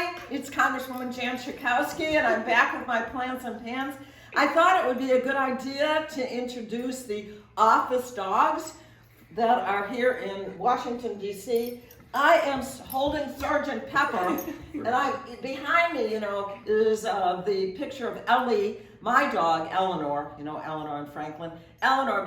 Hi, it's Congresswoman Jan Schakowsky, and I'm back with my plans and pans. I thought it would be a good idea to introduce the office dogs that are here in Washington, D.C. I am holding Sergeant Pepper, and behind me, is the picture of Ellie, my dog, Eleanor. Eleanor and Franklin. Eleanor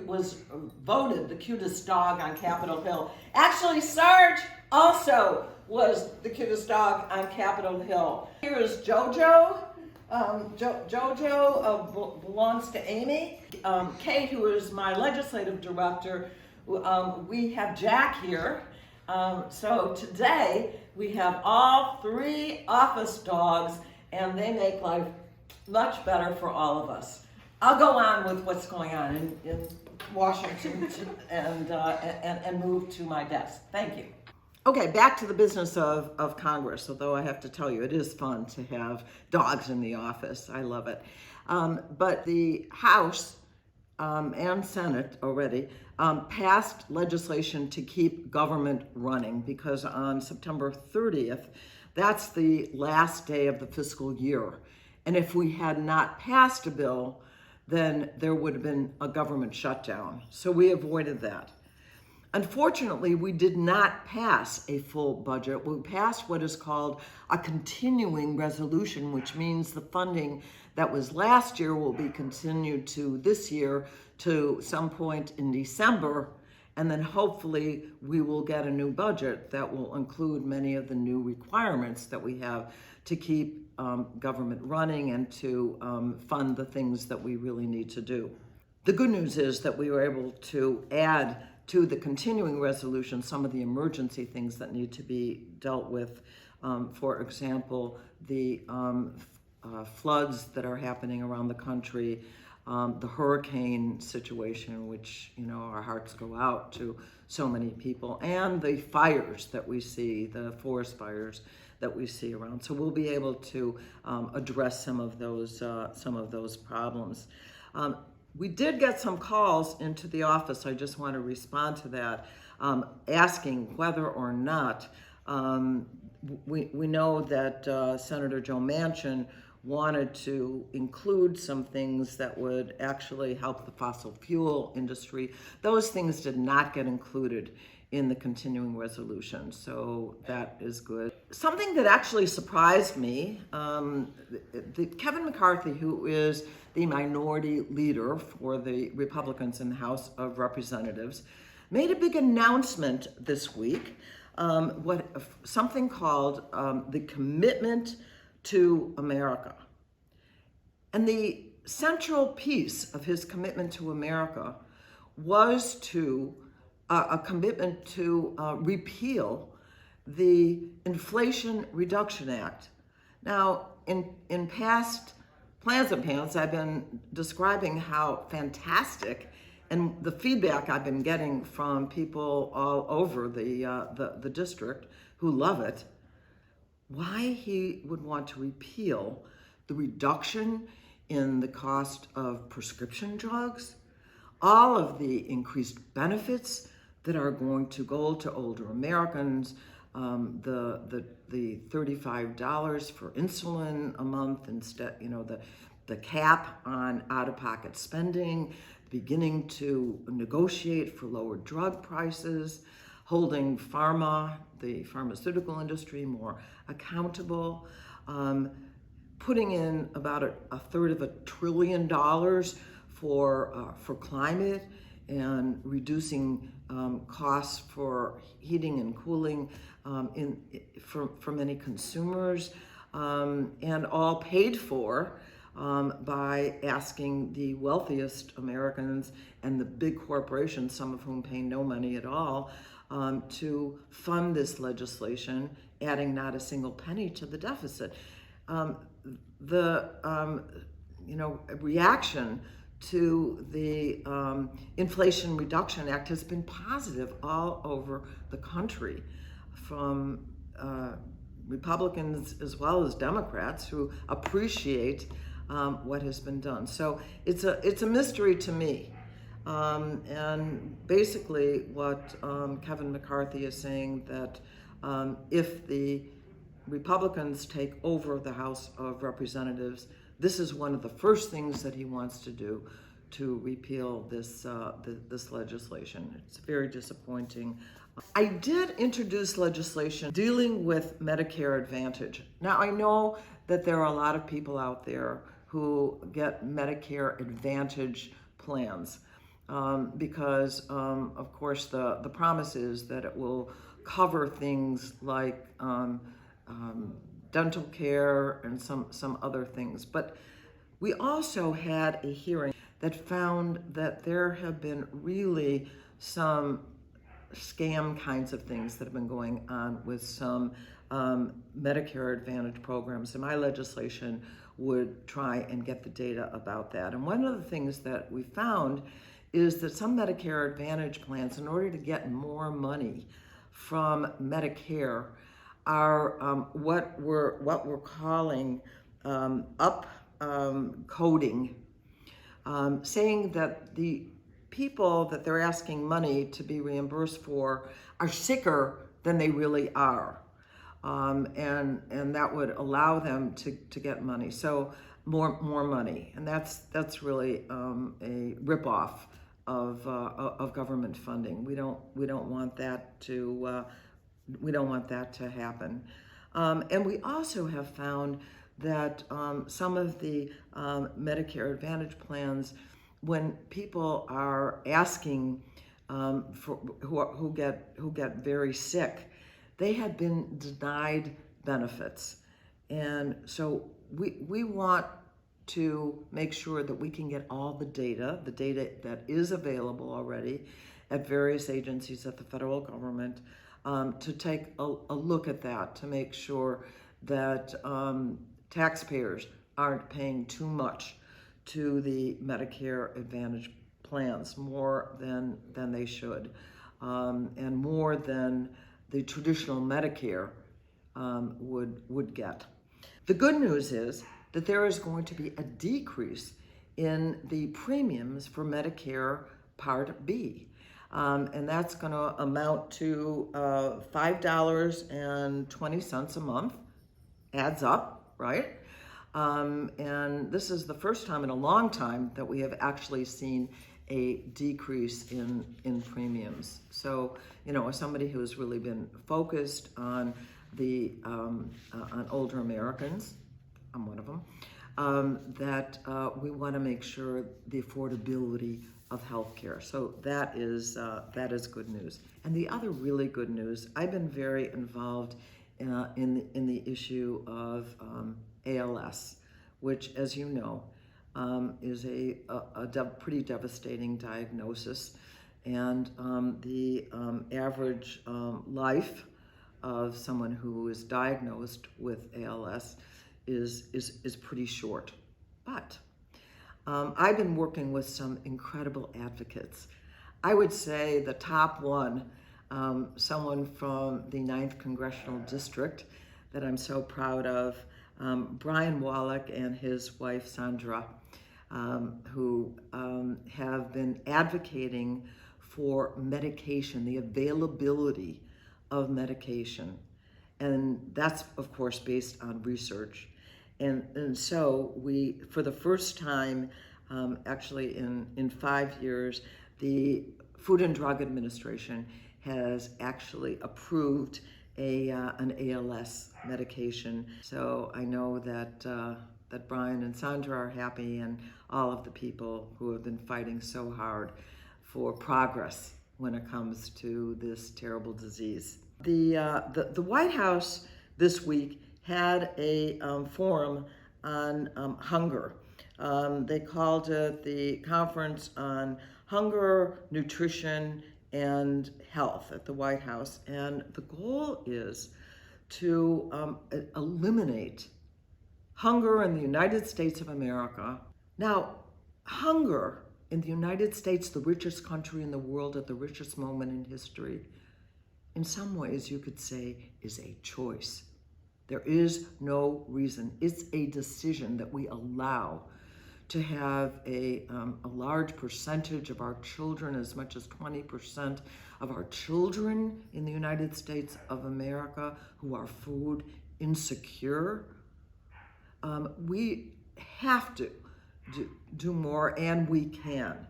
was voted the cutest dog on Capitol Hill. Actually, Sarge also was the cutest dog on Capitol Hill. Here is Jojo. Jojo belongs to Amy. Kate, who is my legislative director. We have Jack here. So today we have all 3 office dogs, and they make life much better for all of us. I'll go on with what's going on in Washington and move to my desk. Thank you. Okay, back to the business of Congress, although I have to tell you, it is fun to have dogs in the office. I love it. But the House and Senate already passed legislation to keep government running, because on September 30th, that's the last day of the fiscal year. And if we had not passed a bill, then there would have been a government shutdown. So we avoided that. Unfortunately, we did not pass a full budget. We passed what is called a continuing resolution, which means the funding that was last year will be continued to this year to some point in December, and then hopefully we will get a new budget that will include many of the new requirements that we have to keep government running and to fund the things that we really need to do. The good news is that we were able to add to the continuing resolution some of the emergency things that need to be dealt with. For example, the floods that are happening around the country, the hurricane situation, which, our hearts go out to so many people, and the fires that we see, the forest fires that we see around. So we'll be able to address some of those problems. We did get some calls into the office. I just want to respond to that, asking whether or not we know that Senator Joe Manchin wanted to include some things that would actually help the fossil fuel industry. Those things did not get included in the continuing resolution, so that is good. Something that actually surprised me, Kevin McCarthy, who is the minority leader for the Republicans in the House of Representatives, made a big announcement this week, something called the Commitment to America. And the central piece of his commitment to America was a commitment to repeal the Inflation Reduction Act. Now, in past plans and pans, I've been describing how fantastic, and the feedback I've been getting from people all over the district who love it, why he would want to repeal the reduction in the cost of prescription drugs, all of the increased benefits that are going to go to older Americans, the $35 for insulin a month instead, the cap on out-of-pocket spending, beginning to negotiate for lower drug prices, holding the pharmaceutical industry more accountable, putting in about a third of $1 trillion for climate and reducing costs for heating and cooling for many consumers, and all paid for by asking the wealthiest Americans and the big corporations, some of whom pay no money at all, to fund this legislation, adding not a single penny to the deficit. The reaction to the Inflation Reduction Act has been positive all over the country, from Republicans as well as Democrats, who appreciate what has been done. So it's a mystery to me. And basically what Kevin McCarthy is saying, that if the Republicans take over the House of Representatives, this is one of the first things that he wants to do, to repeal this legislation. It's very disappointing. I did introduce legislation dealing with Medicare Advantage. Now, I know that there are a lot of people out there who get Medicare Advantage plans because, of course, the promise is that it will cover things like dental care and some other things. But we also had a hearing that found that there have been really some scam kinds of things that have been going on with some Medicare Advantage programs. And my legislation would try and get the data about that. And one of the things that we found is that some Medicare Advantage plans, in order to get more money from Medicare, are what we're calling coding, saying that the people that they're asking money to be reimbursed for are sicker than they really are, and that would allow them to get money, so more money, and that's really a ripoff of government funding. We don't want that to happen. And we also have found that some of the Medicare Advantage plans, when people are asking who get very sick, they have been denied benefits. And so we want to make sure that we can get all the data that is available already at various agencies at the federal government, to take a look at that, to make sure that taxpayers aren't paying too much to the Medicare Advantage plans, more than they should, and more than the traditional Medicare would get. The good news is that there is going to be a decrease in the premiums for Medicare Part B. And that's going to amount to $5.20 a month. Adds up, right? And this is the first time in a long time that we have actually seen a decrease in premiums. So, as somebody who's really been focused on on older Americans, I'm one of them, that we want to make sure the affordability of healthcare. So that is good news. And the other really good news, I've been very involved in the issue of ALS, which, as you know, is a pretty devastating diagnosis, and the average life of someone who is diagnosed with ALS is pretty short. But I've been working with some incredible advocates. I would say the top one, someone from the 9th Congressional District that I'm so proud of, Brian Wallach and his wife Sandra, who have been advocating for medication, the availability of medication. And that's, of course, based on research. And so we, for the first time, actually in 5 years, the Food and Drug Administration has actually approved an ALS medication. So I know that Brian and Sandra are happy, and all of the people who have been fighting so hard for progress when it comes to this terrible disease. The White House this week had a forum on hunger. They called it the Conference on Hunger, Nutrition, and Health at the White House. And the goal is to eliminate hunger in the United States of America. Now, hunger in the United States, the richest country in the world at the richest moment in history, in some ways you could say is a choice. There is no reason. It's a decision that we allow to have a large percentage of our children, as much as 20% of our children in the United States of America, who are food insecure. We have to do more, and we can.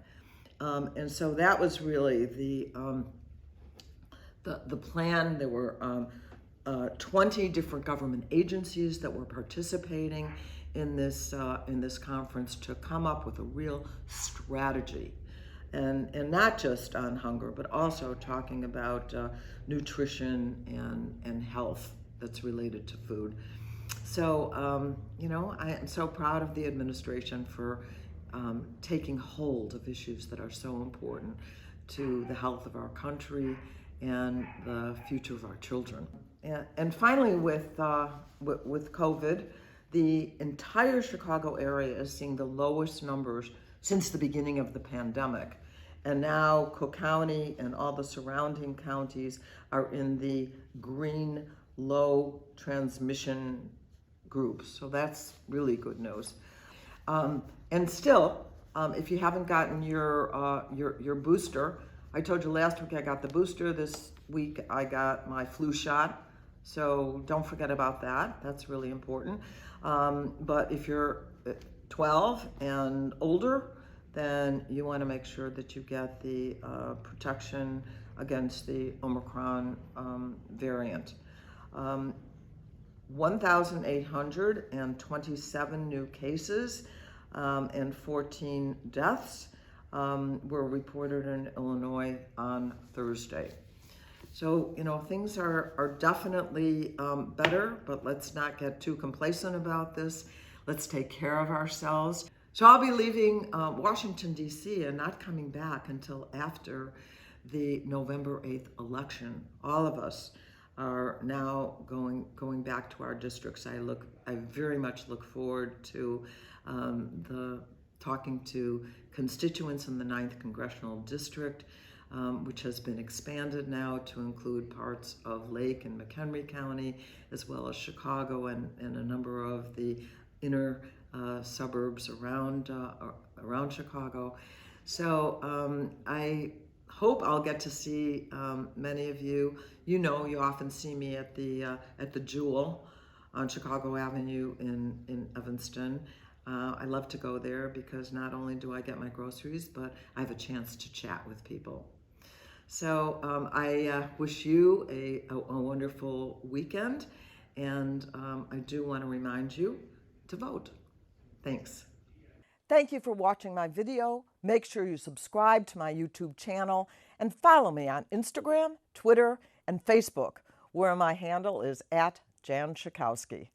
And so that was really the plan. There were 20 different government agencies that were participating in this conference to come up with a real strategy, and not just on hunger, but also talking about nutrition and health that's related to food. So, I am so proud of the administration for taking hold of issues that are so important to the health of our country and the future of our children. And finally, with COVID, the entire Chicago area is seeing the lowest numbers since the beginning of the pandemic. And now Cook County and all the surrounding counties are in the green low transmission group. So that's really good news. And still, if you haven't gotten your booster, I told you last week I got the booster. This week I got my flu shot. So don't forget about that. That's really important. But if you're 12 and older, then you want to make sure that you get the protection against the Omicron variant. 1,827 new cases and 14 deaths were reported in Illinois on Thursday. So, things are definitely better, but let's not get too complacent about this. Let's take care of ourselves. So I'll be leaving Washington, D.C. and not coming back until after the November 8th election. All of us are now going back to our districts. I very much look forward to talking to constituents in the 9th Congressional District, which has been expanded now to include parts of Lake and McHenry County, as well as Chicago and a number of the inner suburbs around Chicago. So I hope I'll get to see many of you. You often see me at the Jewel on Chicago Avenue in Evanston. I love to go there because not only do I get my groceries, but I have a chance to chat with people. So I wish you a wonderful weekend, and I do want to remind you to vote. Thanks. Thank you for watching my video. Make sure you subscribe to my YouTube channel and follow me on Instagram, Twitter, and Facebook, where my handle is @Jan Schakowsky.